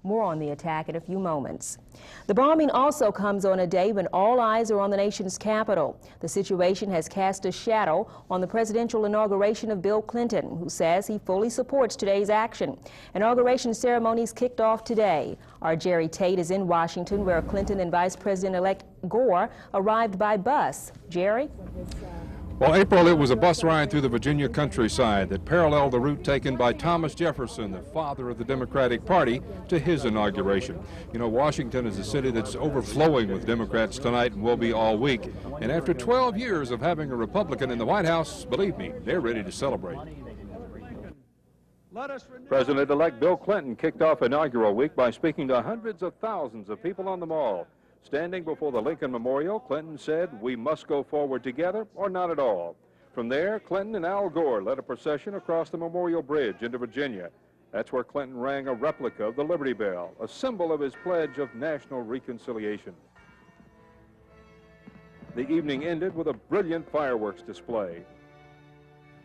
More on the attack in a few moments. The bombing also comes on a day when all eyes are on the nation's capital. The situation has cast a shadow on the presidential inauguration of Bill Clinton, who says he fully supports today's action. Inauguration ceremonies kicked off today. Our Jerry Tate is in Washington, where Clinton and Vice President-elect Gore arrived by bus. Jerry? Well, April, it was a bus ride through the Virginia countryside that paralleled the route taken by Thomas Jefferson, the father of the Democratic Party, to his inauguration. You know, Washington is a city that's overflowing with Democrats tonight and will be all week. And after 12 years of having a Republican in the White House, believe me, they're ready to celebrate. President-elect Bill Clinton kicked off inaugural week by speaking to hundreds of thousands of people on the Mall. Standing before the Lincoln Memorial, Clinton said, "We must go forward together or not at all." From there, Clinton and Al Gore led a procession across the Memorial Bridge into Virginia. That's where Clinton rang a replica of the Liberty Bell, a symbol of his pledge of national reconciliation. The evening ended with a brilliant fireworks display.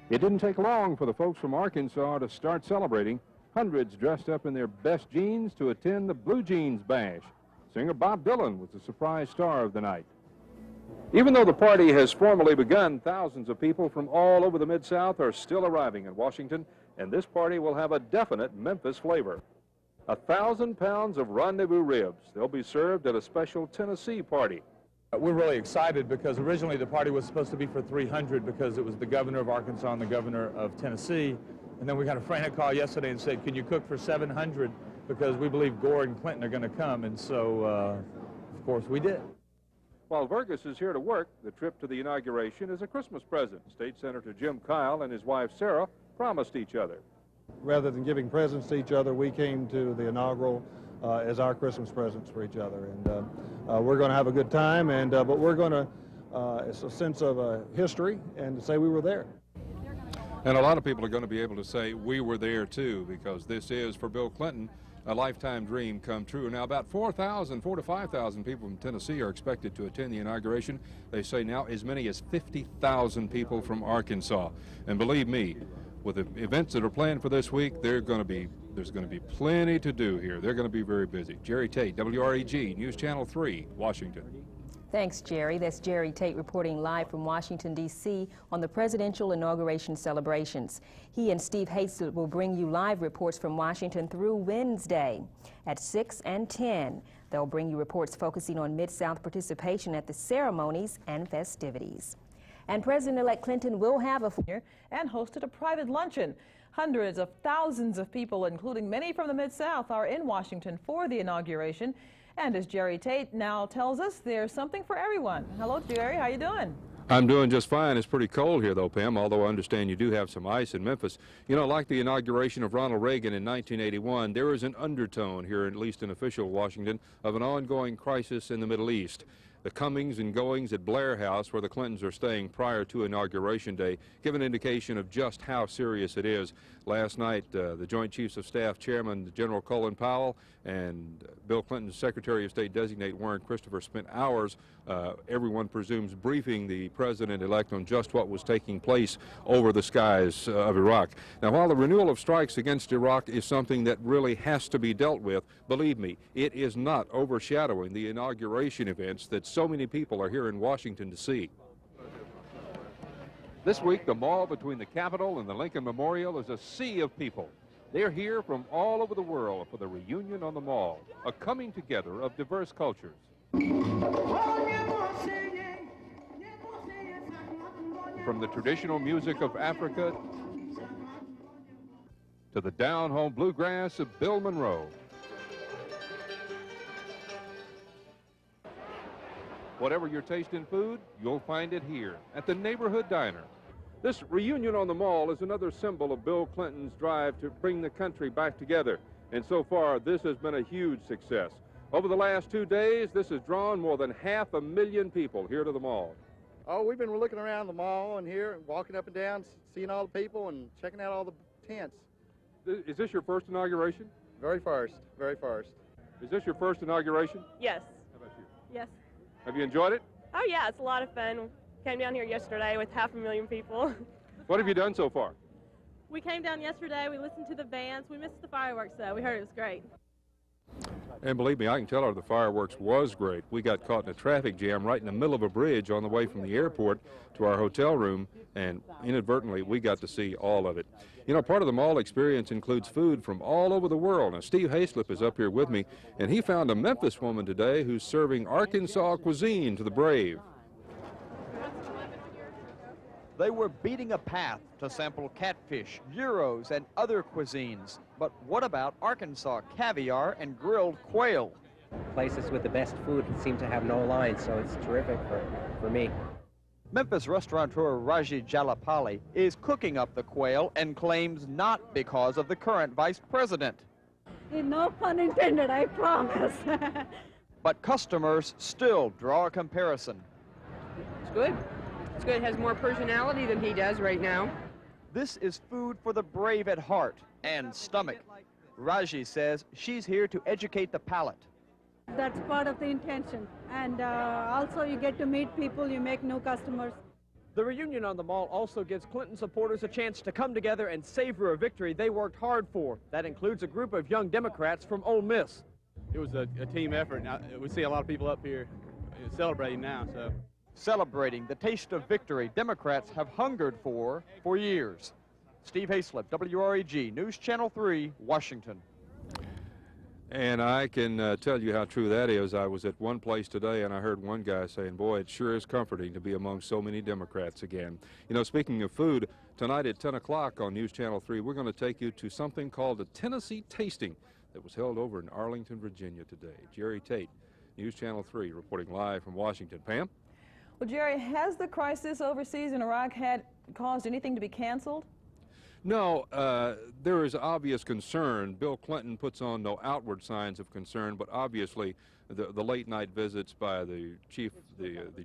It didn't take long for the folks from Arkansas to start celebrating. Hundreds dressed up in their best jeans to attend the Blue Jeans Bash. Singer Bob Dylan was the surprise star of the night. Even though the party has formally begun, thousands of people from all over the Mid-South are still arriving in Washington, and this party will have a definite Memphis flavor. 1,000 pounds of rendezvous ribs. They'll be served at a special Tennessee party. We're really excited because originally the party was supposed to be for 300 because it was the governor of Arkansas and the governor of Tennessee. And then we got a frantic call yesterday and said, can you cook for 700? Because we believe Gore and Clinton are going to come. And so, of course, we did. While Vergas is here to work, the trip to the inauguration is a Christmas present. State Senator Jim Kyle and his wife Sarah promised each other. Rather than giving presents to each other, we came to the inaugural as our Christmas presents for each other. And we're going to have a good time, and but we're going to, it's a sense of history and to say we were there. And a lot of people are going to be able to say we were there too, because this is, for Bill Clinton, a lifetime dream come true. Now, about 4,000 to 5,000 people from Tennessee are expected to attend the inauguration. They say now as many as 50,000 people from Arkansas. And believe me, with the events that are planned for this week, there's going to be plenty to do here. They're going to be very busy. Jerry Tate, WREG, News Channel 3, Washington. Thanks, Jerry. That's Jerry Tate reporting live from Washington, D.C. on the presidential inauguration celebrations. He and Steve Hastert will bring you live reports from Washington through Wednesday at 6 and 10. They'll bring you reports focusing on Mid-South participation at the ceremonies and festivities. And President-elect Clinton will have a and hosted a private luncheon. Hundreds of thousands of people, including many from the Mid-South, are in Washington for the inauguration. And as Jerry Tate now tells us, there's something for everyone. Hello, Jerry. How you doing? I'm doing just fine. It's pretty cold here, though, Pam, although I understand you do have some ice in Memphis. You know, like the inauguration of Ronald Reagan in 1981, there is an undertone here, at least in official Washington, of an ongoing crisis in the Middle East. The comings and goings at Blair House, where the Clintons are staying prior to Inauguration Day, give an indication of just how serious it is. Last night, the Joint Chiefs of Staff Chairman General Colin Powell and Bill Clinton's Secretary of State Designate Warren Christopher spent hours, everyone presumes, briefing the President-elect on just what was taking place over the skies of Iraq. Now, while the renewal of strikes against Iraq is something that really has to be dealt with, believe me, it is not overshadowing the inauguration events that so many people are here in Washington to see. This week, the mall between the Capitol and the Lincoln Memorial is a sea of people. They're here from all over the world for the reunion on the Mall, a coming together of diverse cultures. From the traditional music of Africa to the down-home bluegrass of Bill Monroe. Whatever your taste in food, you'll find it here at the Neighborhood Diner. This reunion on the Mall is another symbol of Bill Clinton's drive to bring the country back together. And so far, this has been a huge success. Over the last 2 days, this has drawn more than 500,000 people here to the Mall. Oh, we've been looking around the mall and here, and walking up and down, seeing all the people and checking out all the tents. Is this your first inauguration? Very first, very first. Is this your first inauguration? Yes. How about you? Yes. Have you enjoyed it? Oh, yeah, it's a lot of fun. Came down here yesterday with 500,000 people. What have you done so far? We came down yesterday, we listened to the bands. We missed the fireworks, though. We heard it was great. And believe me, I can tell her the fireworks was great. We got caught in a traffic jam right in the middle of a bridge on the way from the airport to our hotel room, and inadvertently we got to see all of it. You know, part of the mall experience includes food from all over the world. Now, Steve Hayslip is up here with me, and he found a Memphis woman today who's serving Arkansas cuisine to the brave. They were beating a path to sample catfish, gyros, and other cuisines. But what about Arkansas caviar and grilled quail? Places with the best food seem to have no lines, so it's terrific for me. Memphis restaurateur Raji Jalapali is cooking up the quail and claims not because of the current vice president. No pun intended, I promise. But customers still draw a comparison. It's good. It's good. It has more personality than he does right now. This is food for the brave at heart and stomach. Raji says she's here to educate the palate. That's part of the intention. And also you get to meet people, you make new customers. The reunion on the mall also gives Clinton supporters a chance to come together and savor a victory they worked hard for. That includes a group of young Democrats from Ole Miss. It was a team effort, and we see a lot of people up here celebrating now. Celebrating the taste of victory Democrats have hungered for years. Steve Hayslip, WREG, News Channel 3, Washington. And I can tell you how true that is. I was at one place today and I heard one guy saying, boy, it sure is comforting to be among so many Democrats again. You know, speaking of food, tonight at 10 o'clock on News Channel 3, we're going to take you to something called a Tennessee Tasting that was held over in Arlington, Virginia today. Jerry Tate, News Channel 3, reporting live from Washington. Pam? Well, Jerry, has the crisis overseas in Iraq caused anything to be canceled? No, there is obvious concern. Bill Clinton puts on no outward signs of concern, but obviously the late-night visits by the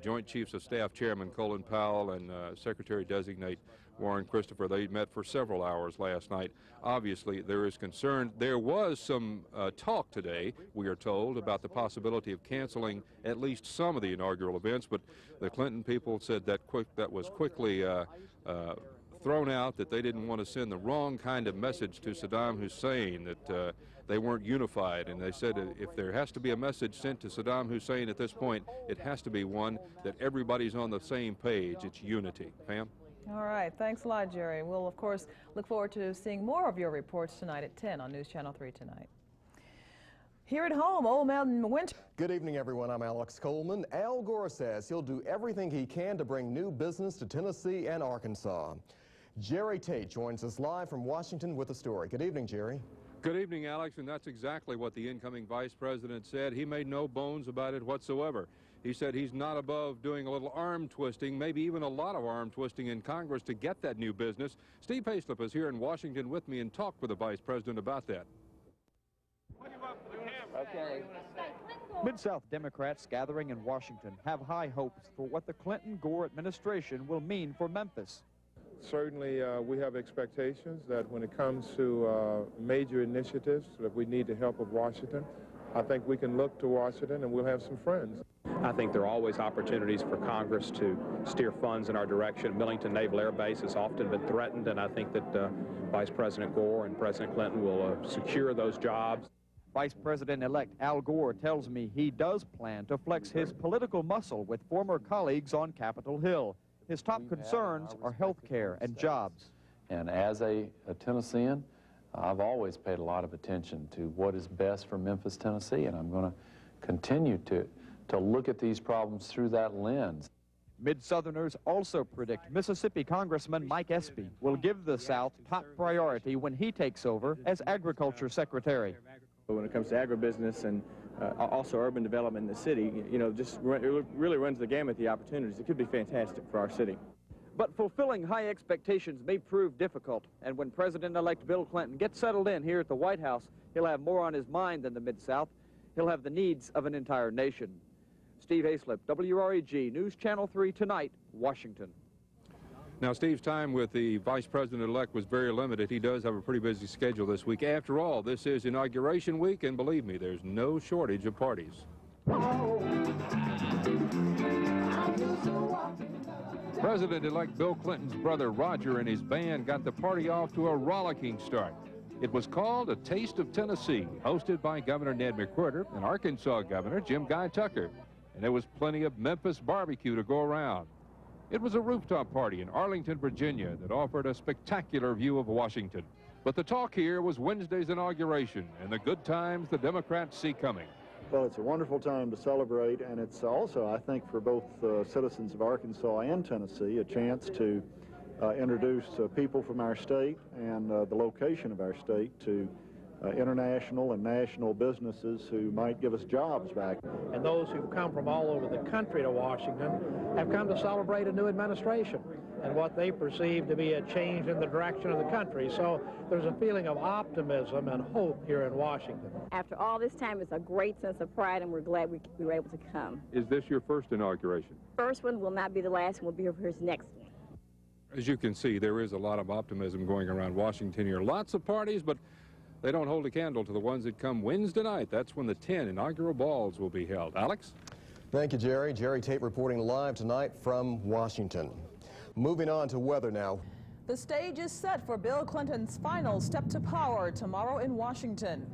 Joint Chiefs of Staff Chairman Colin Powell and Secretary-designate Warren Christopher, they met for several hours last night. Obviously, there is concern. There was some talk today, we are told, about the possibility of canceling at least some of the inaugural events, but the Clinton people said that was quickly thrown out, that they didn't want to send the wrong kind of message to Saddam Hussein, that they weren't unified. And they said if there has to be a message sent to Saddam Hussein at this point, it has to be one that everybody's on the same page. It's unity. Pam? All right. Thanks a lot, Jerry. We'll, of course, look forward to seeing more of your reports tonight at 10 on News Channel 3 tonight. Here at home, Old Mountain Winter. Good evening, everyone. I'm Alex Coleman. Al Gore says he'll do everything he can to bring new business to Tennessee and Arkansas. Jerry Tate joins us live from Washington with the story. Good evening, Jerry. Good evening, Alex, and that's exactly what the incoming vice president said. He made no bones about it whatsoever. He said he's not above doing a little arm twisting, maybe even a lot of arm twisting in Congress to get that new business. Steve Hayslip is here in Washington with me and talked with the vice president about that. Okay. Mid-South Democrats gathering in Washington have high hopes for what the Clinton-Gore administration will mean for Memphis. Certainly, we have expectations that when it comes to major initiatives that we need the help of Washington, I think we can look to Washington and we'll have some friends. I think there are always opportunities for Congress to steer funds in our direction. Millington Naval Air Base has often been threatened, and I think that Vice President Gore and President Clinton will secure those jobs. Vice President-elect Al Gore tells me he does plan to flex his political muscle with former colleagues on Capitol Hill. His top concerns are health care and jobs. And as a Tennessean, I've always paid a lot of attention to what is best for Memphis, Tennessee, and I'm going to continue to look at these problems through that lens. Mid-Southerners also predict Mississippi Congressman Mike Espy will give the South top priority when he takes over as Agriculture Secretary. When it comes to agribusiness and also urban development in the city, you know, it really runs the gamut, the opportunities. It could be fantastic for our city. But fulfilling high expectations may prove difficult, and when President-elect Bill Clinton gets settled in here at the White House, he'll have more on his mind than the Mid-South. He'll have the needs of an entire nation. Steve Hayslip, WREG, News Channel 3 tonight, Washington. Now, Steve's time with the vice president-elect was very limited. He does have a pretty busy schedule this week. After all, this is inauguration week, and believe me, there's no shortage of parties. President-elect Bill Clinton's brother Roger and his band got the party off to a rollicking start. It was called A Taste of Tennessee, hosted by Governor Ned McWhirter and Arkansas Governor Jim Guy Tucker. And there was plenty of Memphis barbecue to go around. It was a rooftop party in Arlington, Virginia that offered a spectacular view of Washington. But the talk here was Wednesday's inauguration and the good times the Democrats see coming. Well, it's a wonderful time to celebrate, and it's also, I think, for both citizens of Arkansas and Tennessee, a chance to introduce people from our state and the location of our state to international and national businesses who might give us jobs back. And those who've come from all over the country to Washington have come to celebrate a new administration and what they perceive to be a change in the direction of the country. So there's a feeling of optimism and hope here in Washington. After all this time, it's a great sense of pride, and we're glad we were able to come. Is this your first inauguration? First one will not be the last one. We'll be here for his next one. As you can see, there is a lot of optimism going around Washington here. Lots of parties, but they don't hold a candle to the ones that come Wednesday night. That's when the 10 inaugural balls will be held. Alex? Thank you, Jerry. Jerry Tate reporting live tonight from Washington. Moving on to weather now. The stage is set for Bill Clinton's final step to power tomorrow in Washington.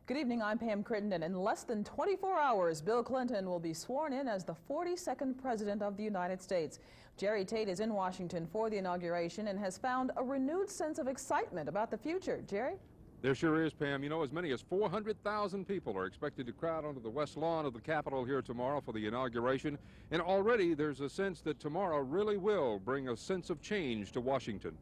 Good evening, I'm Pam Crittenden. In less than 24 hours, Bill Clinton will be sworn in as the 42nd President of the United States. Jerry Tate is in Washington for the inauguration and has found a renewed sense of excitement about the future. Jerry? There sure is, Pam. You know, as many as 400,000 people are expected to crowd onto the west lawn of the Capitol here tomorrow for the inauguration. And already there's a sense that tomorrow really will bring a sense of change to Washington.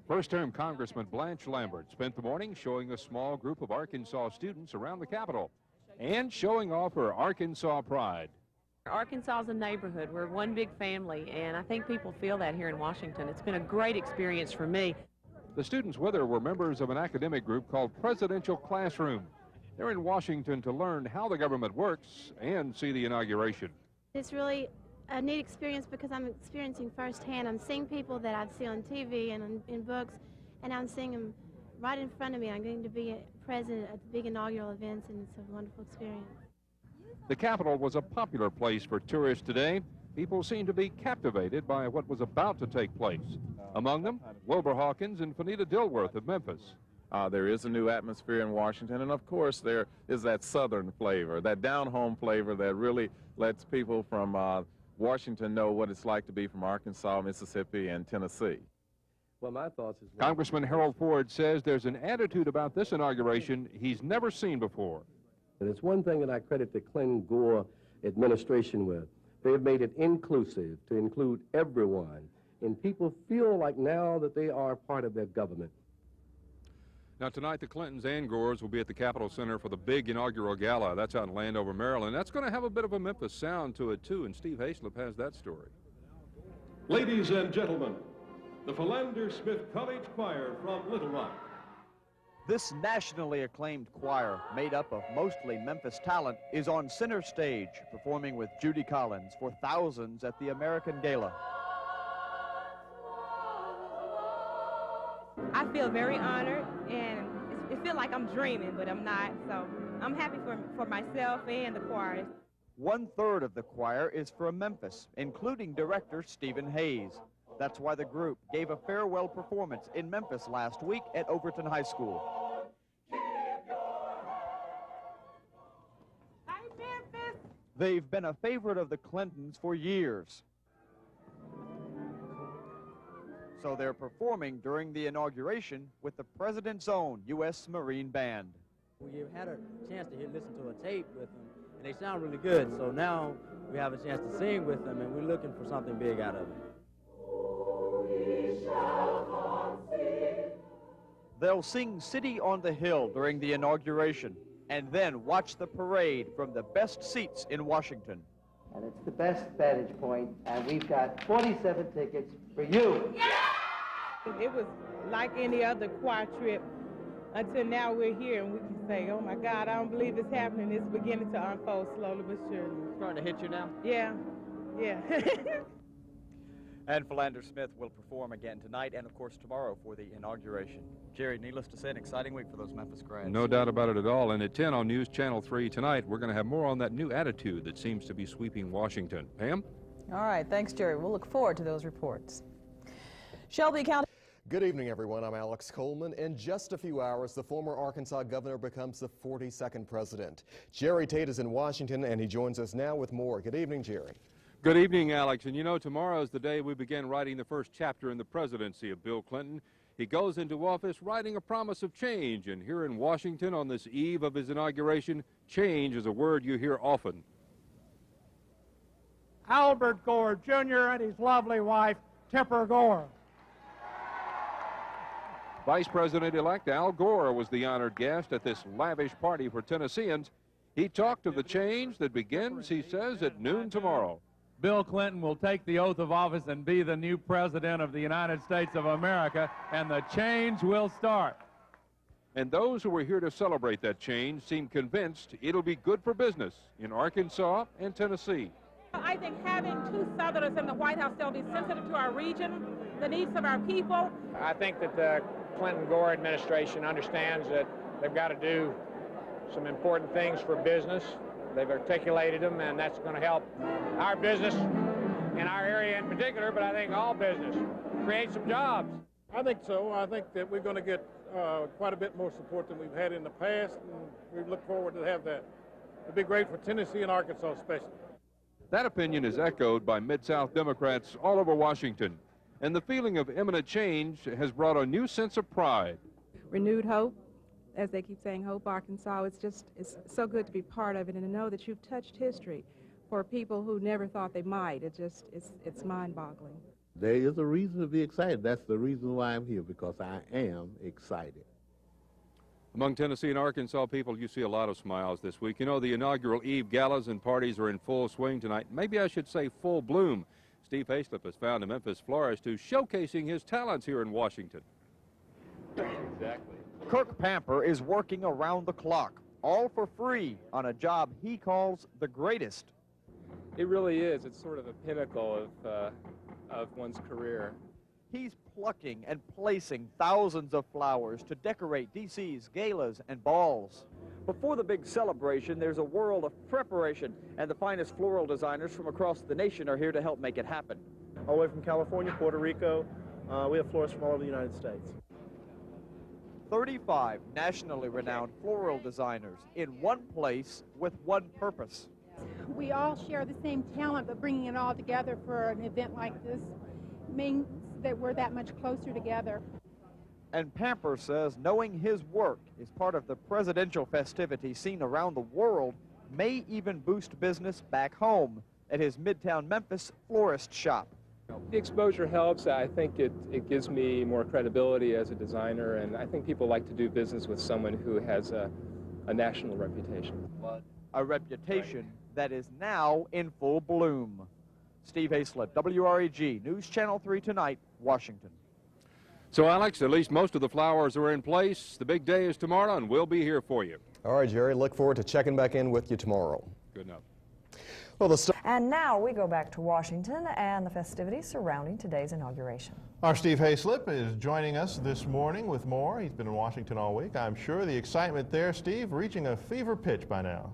First-term Congressman Blanche Lambert spent the morning showing a small group of Arkansas students around the Capitol and showing off her Arkansas pride. Arkansas is a neighborhood. We're one big family, and I think people feel that here in Washington. It's been a great experience for me. The students with her were members of an academic group called Presidential Classroom. They're in Washington to learn how the government works and see the inauguration. It's really a neat experience because I'm experiencing firsthand. I'm seeing people that I'd see on TV and in books, and I'm seeing them right in front of me. I'm going to be present at the big inaugural events, and it's a wonderful experience. The Capitol was a popular place for tourists today. People seemed to be captivated by what was about to take place. Among them, Wilbur Hawkins and Fanita Dilworth of Memphis. There is a new atmosphere in Washington, and of course there is that southern flavor, that down-home flavor that really lets people from Washington know what it's like to be from Arkansas, Mississippi, and Tennessee. Well, my thoughts is... Congressman Harold Ford says there's an attitude about this inauguration he's never seen before. And it's one thing that I credit the Clinton-Gore administration with. They have made it inclusive to include everyone, and people feel like now that they are part of their government. Now, tonight, the Clintons and Gores will be at the Capitol Center for the big inaugural gala. That's out in Landover, Maryland. That's going to have a bit of a Memphis sound to it, too, and Steve Haislip has that story. Ladies and gentlemen, the Philander Smith College Choir from Little Rock. This nationally acclaimed choir, made up of mostly Memphis talent, is on center stage, performing with Judy Collins for thousands at the American Gala. I feel very honored, and it feels like I'm dreaming, but I'm not, so I'm happy for myself and the choir. 1/3 of the choir is from Memphis, including director Stephen Hayes. That's why the group gave a farewell performance in Memphis last week at Overton High School. Hi, Memphis! They've been a favorite of the Clintons for years. So they're performing during the inauguration with the President's own U.S. Marine Band. We had a chance to listen to a tape with them, and they sound really good. So now we have a chance to sing with them, and we're looking for something big out of it. They'll sing City on the Hill during the inauguration and then watch the parade from the best seats in Washington. And it's the best vantage point, and we've got 47 tickets for you. Yeah! It was like any other choir trip until now we're here and we can say, oh my God, I don't believe it's happening. It's beginning to unfold slowly but surely. It's starting to hit you now? Yeah, yeah. And Philander Smith will perform again tonight and, of course, tomorrow for the inauguration. Jerry, needless to say, an exciting week for those Memphis grads. No doubt about it at all. And at 10 on News Channel 3 tonight, we're going to have more on that new attitude that seems to be sweeping Washington. Pam? All right. Thanks, Jerry. We'll look forward to those reports. Shelby County. Good evening, everyone. I'm Alex Coleman. In just a few hours, the former Arkansas governor becomes the 42nd president. Jerry Tate is in Washington, and he joins us now with more. Good evening, Jerry. Good evening, Alex. And you know, tomorrow is the day we begin writing the first chapter in the presidency of Bill Clinton. He goes into office writing a promise of change. And here in Washington, on this eve of his inauguration, change is a word you hear often. Albert Gore Jr. and his lovely wife, Tipper Gore. Vice President-elect Al Gore was the honored guest at this lavish party for Tennesseans. He talked of the change that begins, he says, at noon tomorrow. Bill Clinton will take the oath of office and be the new president of the United States of America, and the change will start. And those who were here to celebrate that change seem convinced it'll be good for business in Arkansas and Tennessee. I think having two Southerners in the White House, they'll be sensitive to our region, the needs of our people. I think that the Clinton-Gore administration understands that they've got to do some important things for business. They've articulated them, and that's going to help our business in our area in particular, but I think all business, create some jobs. I think so. I think that we're going to get quite a bit more support than we've had in the past, and we look forward to have that. It'd be great for Tennessee and Arkansas especially. That opinion is echoed by Mid-South Democrats all over Washington. And the feeling of imminent change has brought a new sense of pride. Renewed hope, as they keep saying, Hope Arkansas. It's so good to be part of it and to know that you've touched history for people who never thought they might. It's mind-boggling. There is a reason to be excited. That's the reason why I'm here, because I am excited. Among Tennessee and Arkansas people, you see a lot of smiles this week. You know, the inaugural Eve galas and parties are in full swing tonight. Maybe I should say full bloom. Steve Hayslip has found a Memphis florist who's showcasing his talents here in Washington. Exactly. Kirk Pamper is working around the clock, all for free, on a job he calls the greatest. It really is. It's sort of a pinnacle of one's career. He's plucking and placing thousands of flowers to decorate D.C.'s galas and balls. Before the big celebration, there's a world of preparation, and the finest floral designers from across the nation are here to help make it happen. All the way from California, Puerto Rico, we have florists from all over the United States. 35 nationally renowned floral designers in one place with one purpose. We all share the same talent, but bringing it all together for an event like this means that we're that much closer together. And Pamper says knowing his work is part of the presidential festivities seen around the world may even boost business back home at his Midtown Memphis florist shop. The exposure helps. I think it gives me more credibility as a designer, and I think people like to do business with someone who has a national reputation. A reputation that is now in full bloom. Steve Hayslip, WREG, News Channel 3 Tonight, Washington. So, Alex, at least most of the flowers are in place. The big day is tomorrow, and we'll be here for you. All right, Jerry, look forward to checking back in with you tomorrow. Good enough. Well, and now we go back to Washington and the festivities surrounding today's inauguration. Our Steve Hayslip is joining us this morning with more. He's been in Washington all week. I'm sure the excitement there, Steve, reaching a fever pitch by now.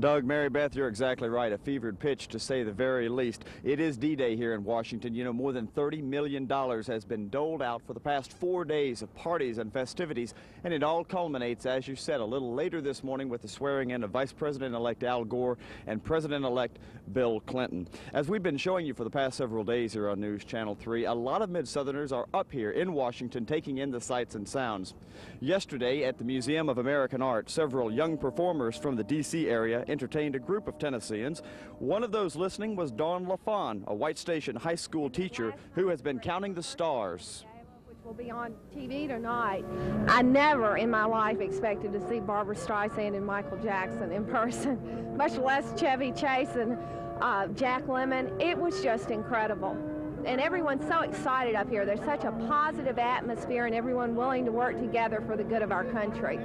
Doug, Mary Beth, you're exactly right. A fevered pitch, to say the very least. It is D-Day here in Washington. You know, more than $30 million has been doled out for the past 4 days of parties and festivities, and it all culminates, as you said, a little later this morning with the swearing-in of Vice President-elect Al Gore and President-elect Bill Clinton. As we've been showing you for the past several days here on News Channel 3, a lot of Mid-Southerners are up here in Washington taking in the sights and sounds. Yesterday at the Museum of American Art, several young performers from the D.C. area entertained a group of Tennesseans. One of those listening was Dawn LaFawn, a White Station high school teacher who has been counting the stars. Which will be on TV tonight. I never in my life expected to see Barbra Streisand and Michael Jackson in person, much less Chevy Chase and Jack Lemmon. It was just incredible. And everyone's so excited up here. There's such a positive atmosphere and everyone willing to work together for the good of our country.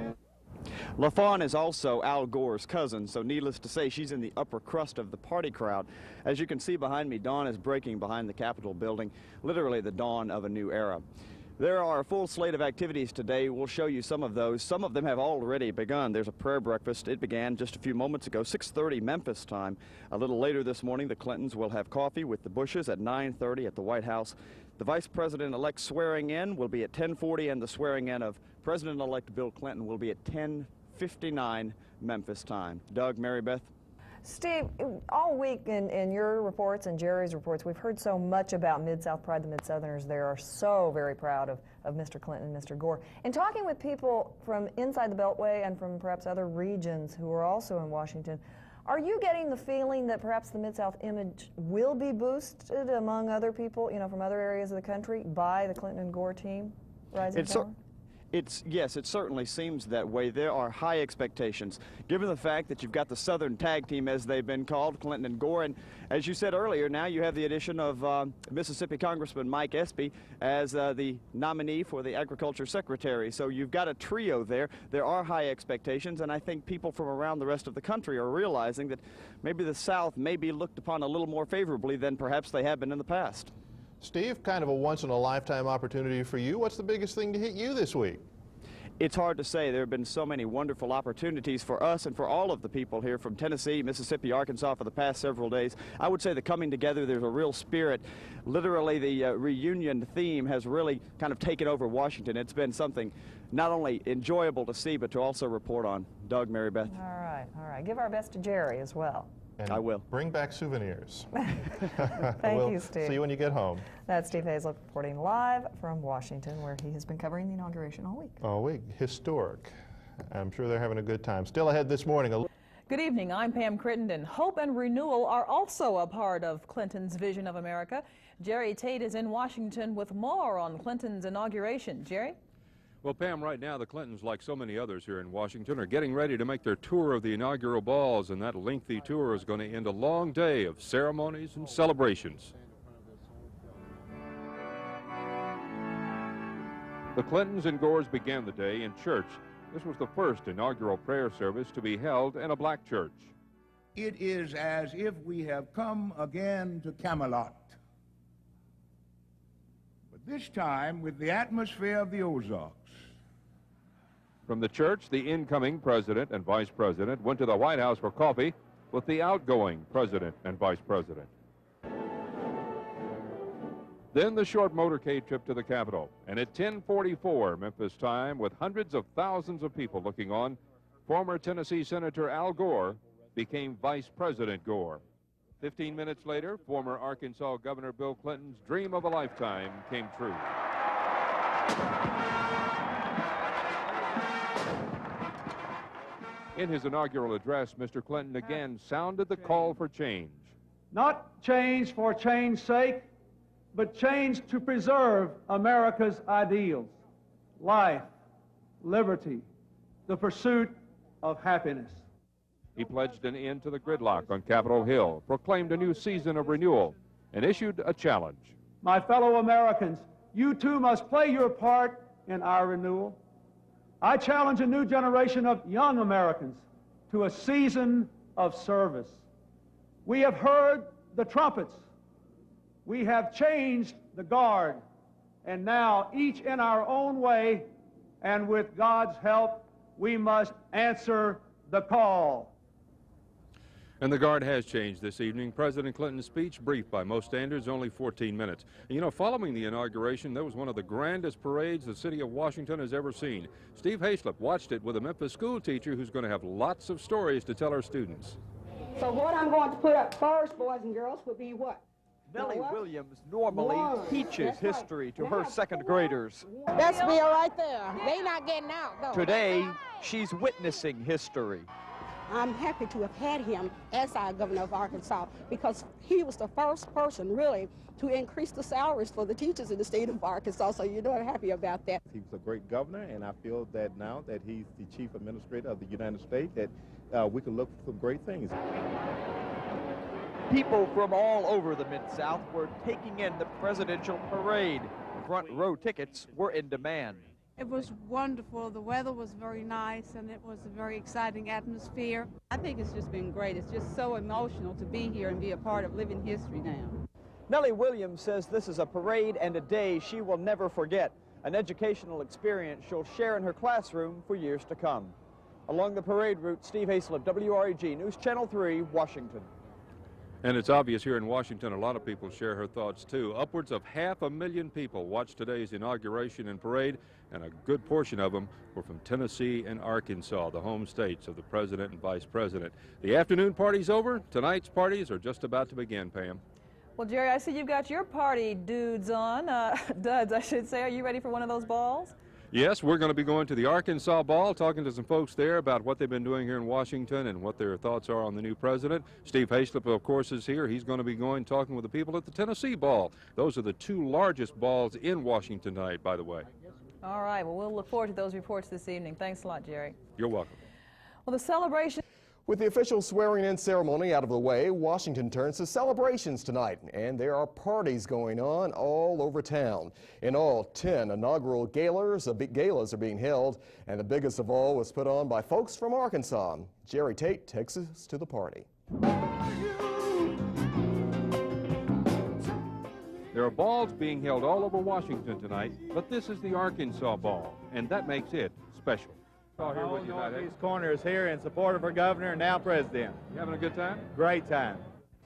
LaFawn is also Al Gore's cousin, so needless to say, she's in the upper crust of the party crowd. As you can see behind me, dawn is breaking behind the Capitol building, literally the dawn of a new era. There are a full slate of activities today. We'll show you some of those. Some of them have already begun. There's a prayer breakfast. It began just a few moments ago, 6:30 Memphis time. A little later this morning, the Clintons will have coffee with the Bushes at 9:30 at the White House. The Vice President-elect swearing in will be at 10:40, and the swearing in of President-elect Bill Clinton will be at 10:59 Memphis time. Doug, Mary Beth. Steve, all week in your reports and Jerry's reports, we've heard so much about Mid-South pride. The Mid-Southerners there are so very proud of Mr. Clinton and Mr. Gore. In talking with people from inside the Beltway and from perhaps other regions who are also in Washington, are you getting the feeling that perhaps the Mid-South image will be boosted among other people, you know, from other areas of the country by the Clinton and Gore team rising power? Yes, it certainly seems that way. There are high expectations, given the fact that you've got the Southern Tag Team, as they've been called, Clinton and Gore, and as you said earlier, now you have the addition of Mississippi Congressman Mike Espy as the nominee for the Agriculture Secretary. So you've got a trio there. There are high expectations, and I think people from around the rest of the country are realizing that maybe the South may be looked upon a little more favorably than perhaps they have been in the past. Steve, kind of a once-in-a-lifetime opportunity for you. What's the biggest thing to hit you this week? It's hard to say. There have been so many wonderful opportunities for us and for all of the people here from Tennessee, Mississippi, Arkansas for the past several days. I would say the coming together, there's a real spirit. Literally, the reunion theme has really kind of taken over Washington. It's been something not only enjoyable to see, but to also report on. Doug, Mary Beth. All right. Give our best to Jerry as well. And I will. Bring back souvenirs. Thank you, Steve. See you when you get home. That's Steve Hazlett reporting live from Washington, where he has been covering the inauguration all week. All week. Historic. I'm sure they're having a good time. Still ahead this morning. Good evening. I'm Pam Crittenden. Hope and renewal are also a part of Clinton's vision of America. Jerry Tate is in Washington with more on Clinton's inauguration. Jerry? Well, Pam, right now the Clintons, like so many others here in Washington, are getting ready to make their tour of the inaugural balls, and that lengthy tour is going to end a long day of ceremonies and celebrations. The Clintons and Gores began the day in church. This was the first inaugural prayer service to be held in a black church. It is as if we have come again to Camelot, but this time with the atmosphere of the Ozarks. From the church, the incoming president and vice president went to the White House for coffee with the outgoing president and vice president. Then the short motorcade trip to the Capitol. And at 10:44 Memphis time, with hundreds of thousands of people looking on, former Tennessee Senator Al Gore became Vice President Gore. 15 minutes later, former Arkansas Governor Bill Clinton's dream of a lifetime came true. In his inaugural address, Mr. Clinton again sounded the call for change. Not change for change's sake, but change to preserve America's ideals: life, liberty, the pursuit of happiness. He pledged an end to the gridlock on Capitol Hill, proclaimed a new season of renewal, and issued a challenge. My fellow Americans, you too must play your part in our renewal. I challenge a new generation of young Americans to a season of service. We have heard the trumpets. We have changed the guard. And now, each in our own way, and with God's help, we must answer the call. And the guard has changed this evening. President Clinton's speech, brief by most standards, only 14 minutes. And you know, following the inauguration, that was one of the grandest parades the city of Washington has ever seen. Steve Hazlett watched it with a Memphis school teacher who's going to have lots of stories to tell our students. So what I'm going to put up first, boys and girls, will be what? Nellie Williams normally teaches history to her second graders. That's Bill right there. They not getting out, though. Today, she's witnessing history. I'm happy to have had him as our governor of Arkansas because he was the first person, really, to increase the salaries for the teachers in the state of Arkansas, so you know I'm happy about that. He was a great governor, and I feel that now that he's the chief administrator of the United States, that we can look for some great things. People from all over the Mid-South were taking in the presidential parade. Front row tickets were in demand. It was wonderful. The weather was very nice, and it was a very exciting atmosphere. I think it's just been great. It's just so emotional to be here and be a part of living history now. Nellie Williams says this is a parade and a day she will never forget. an educational experience she'll share in her classroom for years to come. Along the parade route, Steve Haislip, WREG News Channel 3, Washington. And it's obvious here in Washington, a lot of people share her thoughts too. Upwards of 500,000 people watched today's inauguration and parade, and a good portion of them were from Tennessee and Arkansas, the home states of the president and vice president. The afternoon party's over. Tonight's parties are just about to begin, Pam. Well, Jerry, I see you've got your party dudes on, duds, I should say. Are you ready for one of those balls? Yes, we're going to be going to the Arkansas Ball, talking to some folks there about what they've been doing here in Washington and what their thoughts are on the new president. Steve Haislip, of course, is here. He's going to be going talking with the people at the Tennessee Ball. Those are the two largest balls in Washington tonight, by the way. All right, well, we'll look forward to those reports this evening. Thanks a lot, Jerry. You're welcome. Well, the celebration... With the official swearing-in ceremony out of the way, Washington turns to celebrations tonight, and there are parties going on all over town. In all, 10 inaugural galas are being held, and the biggest of all was put on by folks from Arkansas. Jerry Tate takes us to the party. There are balls being held all over Washington tonight, but this is the Arkansas Ball, and that makes it special. The whole Northeast corner is here in support of our governor and now president. You having a good time? Great time.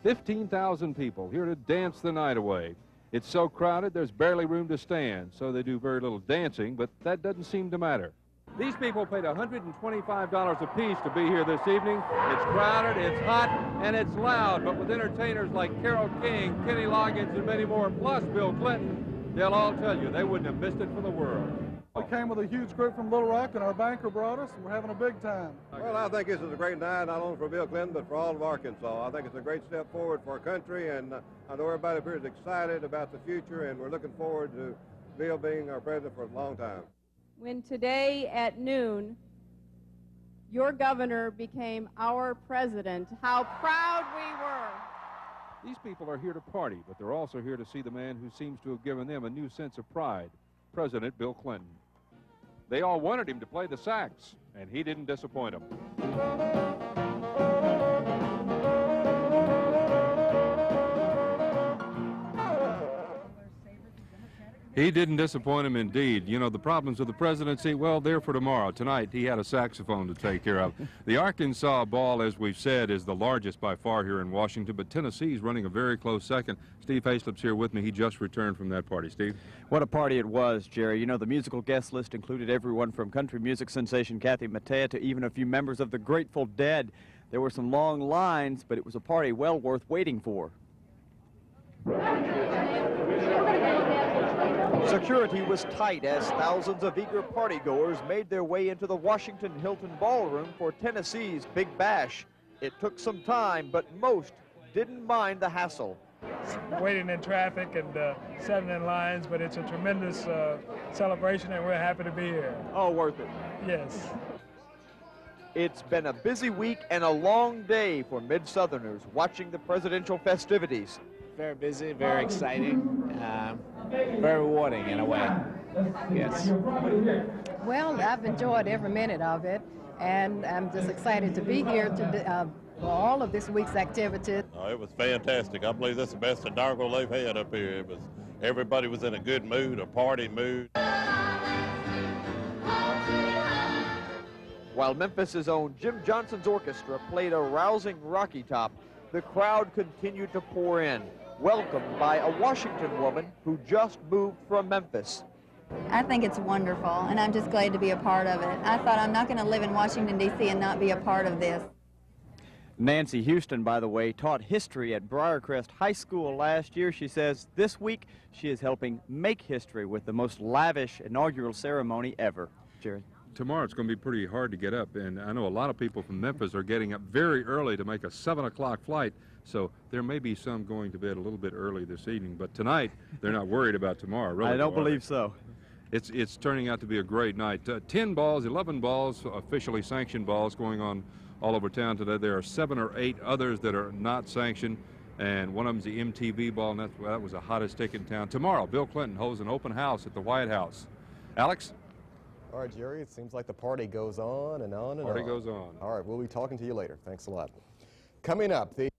15,000 people here to dance the night away. It's so crowded there's barely room to stand, so they do very little dancing, but that doesn't seem to matter. These people paid $125 apiece to be here this evening. It's crowded, it's hot, and it's loud, but with entertainers like Carole King, Kenny Loggins, and many more, plus Bill Clinton, they'll all tell you they wouldn't have missed it for the world. We came with a huge group from Little Rock, and our banker brought us, and we're having a big time. Well, I think this is a great night, not only for Bill Clinton, but for all of Arkansas. I think it's a great step forward for our country, and I know everybody up here is excited about the future, and we're looking forward to Bill being our president for a long time. When today at noon, your governor became our president, how proud we were. These people are here to party, but they're also here to see the man who seems to have given them a new sense of pride, President Bill Clinton. They all wanted him to play the sax, and he didn't disappoint them. He didn't disappoint him indeed. You know, the problems of the presidency, well, they're for tomorrow. Tonight, he had a saxophone to take care of. The Arkansas Ball, as we've said, is the largest by far here in Washington, but Tennessee's running a very close second. Steve Haislip's here with me. He just returned from that party. Steve? What a party it was, Jerry. You know, the musical guest list included everyone from country music sensation Kathy Mattea to even a few members of the Grateful Dead. There were some long lines, but it was a party well worth waiting for. Security was tight as thousands of eager partygoers made their way into the Washington Hilton Ballroom for Tennessee's Big Bash. It took some time, but most didn't mind the hassle. Waiting in traffic and sitting in lines, but it's a tremendous celebration, and we're happy to be here. Oh, worth it. Yes. It's been a busy week and a long day for Mid-Southerners watching the presidential festivities. Very busy, very exciting, very rewarding in a way. Yes. Well, I've enjoyed every minute of it, and I'm just excited to be here for all of this week's activities. Oh, it was fantastic. I believe that's the best inaugural they've had up here. Everybody was in a good mood, a party mood. While Memphis's own Jim Johnson's orchestra played a rousing Rocky Top, the crowd continued to pour in, welcomed by a Washington woman who just moved from Memphis. I think it's wonderful, and I'm just glad to be a part of it. I thought I'm not going to live in Washington, D.C. and not be a part of this. Nancy Houston, by the way, taught history at Briarcrest High School last year. She says this week she is helping make history with the most lavish inaugural ceremony ever. Jerry? Tomorrow it's going to be pretty hard to get up, and I know a lot of people from Memphis are getting up very early to make a 7 o'clock flight, so there may be some going to bed a little bit early this evening, but tonight they're not worried about tomorrow. Really, I don't believe so. It's turning out to be a great night. 10 balls, 11 balls, officially sanctioned balls going on all over town today. There are 7 or 8 others that are not sanctioned, and one of them's the MTV ball, and that was the hottest ticket in town. Tomorrow, Bill Clinton holds an open house at the White House. Alex? All right, Jerry, it seems like the party goes on and on and on. Party goes on. All right, we'll be talking to you later. Thanks a lot. Coming up, the